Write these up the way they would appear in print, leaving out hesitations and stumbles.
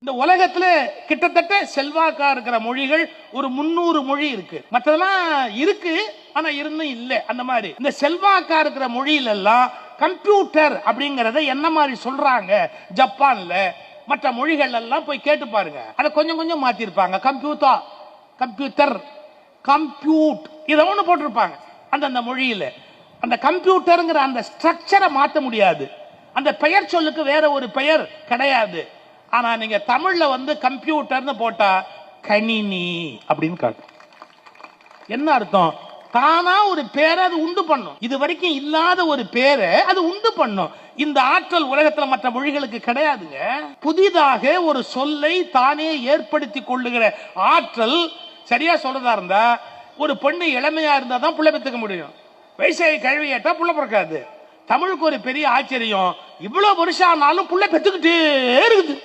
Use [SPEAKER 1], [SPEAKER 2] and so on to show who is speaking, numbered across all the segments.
[SPEAKER 1] இந்த உலகத்துல கிட்டத்தட்ட செல்வாக்கா இருக்கிற மொழிகள் ஒரு 300 மொழி இருக்கு. மற்றதெல்லாம் இருக்கு, ஆனா இருந்தும் இல்லை. அந்த மாதிரி இந்த செல்வாக்கா இருக்கிற மொழியில எல்லாம் கம்ப்யூட்டர் அப்படிங்கறத என்ன மாதிரி சொல்றாங்க ஜப்பான்ல, மற்ற மொழிகள் எல்லாம் போய் கேட்டு பாருங்க. அதை கொஞ்சம் கொஞ்சம் மாத்தி இருப்பாங்க. கம்ப்யூட்டர், கம்ப்யூட்டர், கம்ப்யூட் இதை ஒண்ணு போட்டிருப்பாங்க அந்த மொழியில. அந்த கம்ப்யூட்டருங்கிற அந்த ஸ்ட்ரக்சரை மாற்ற முடியாது. அந்த பெயர் சொல்லுக்கு வேற ஒரு பெயர் கிடையாது. ஆனா நீங்க தமிழ்ல கம்ப்யூட்டர்னு போட்டா கணினி அப்படின்னு காட்டும். என்ன அர்த்தம்? தானா ஒரு பேரை அது உண்டு பண்ணும். இது வரைக்கும் இல்லாத ஒரு பேரை அது உண்டு பண்ணும். இந்த ஆற்றல் உலகத்துல மற்ற மொழிகளுக்கு கிடையாதுங்க. புதிதாக ஒரு சொல்லை தானே ஏற்படுத்தி கொள்ளுகிற ஆற்றல். சரியா சொல்றதா இருந்தா, ஒரு பெண்ணு இளமையா இருந்தா தான் புள்ள பெத்துக்க முடியும். வயசாகி கழுவியாட்டா புள்ள பிறக்காது. தமிழுக்கு ஒரு பெரிய ஆச்சரியம், இவ்வளவு வருஷம் ஆனாலும் புள்ள பெத்துக்கிட்டே இருக்குது.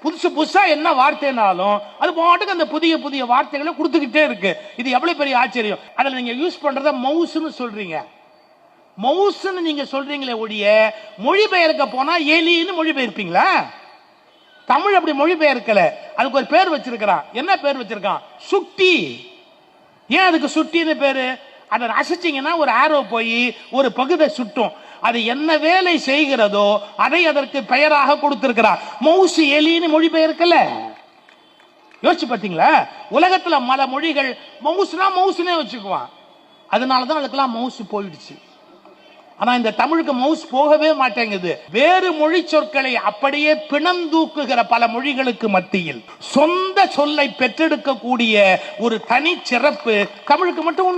[SPEAKER 1] புதுசு புதுசா என்ன வார்த்தைனாலும் அது பாட்டுக்கு அந்த புதிய புதிய வார்த்தைகளை கொடுத்துக்கிட்டே இருக்கு. இது எவ்வளவு பெரிய ஆச்சரியம். அதுல நீங்க யூஸ் பண்றத மவுஸ்னு சொல்றீங்க. மவுஸ்னு நீங்க சொல்றீங்களே ஒழிய மொழிபெயர்க்க போனா எலின்னு மொழிபெயர்ப்பீங்களா? தமிழ் அப்படி மொழிபெயர்க்கல. அதுக்கு ஒரு பேர் வச்சிருக்கான். என்ன பேர் வச்சிருக்கான்? சுட்டி. ஏன் அதுக்கு சுட்டின்னு பேரு? அதை அசைச்சிங்கன்னா ஒரு ஆரோ போய் ஒரு பகுதியை சுட்டும். அது என்ன வேலை செய்கிறதோ அதை அதற்கு பெயராக கொடுத்திருக்கிறார். மவுசு எலின்னு மொழிபெயர்க்கல. யோசிச்சு பார்த்தீங்களா? உலகத்துல பல மொழிகள் மவுசுனா மவுசுனே வச்சுக்குவான். அதனாலதான் அதுக்கெல்லாம் மவுசு போயிடுச்சு. ஆனா இந்த தமிழுக்கு மவுஸ் போகவே மாட்டேங்குது. வேறு மொழி சொற்களை அப்படியே பிணந்தூக்குகிற பல மொழிகளுக்கு மத்தியில் சொந்த சொல்லை பெற்றெடுக்கக்கூடிய ஒரு தனி சிறப்பு தமிழுக்கு மட்டும்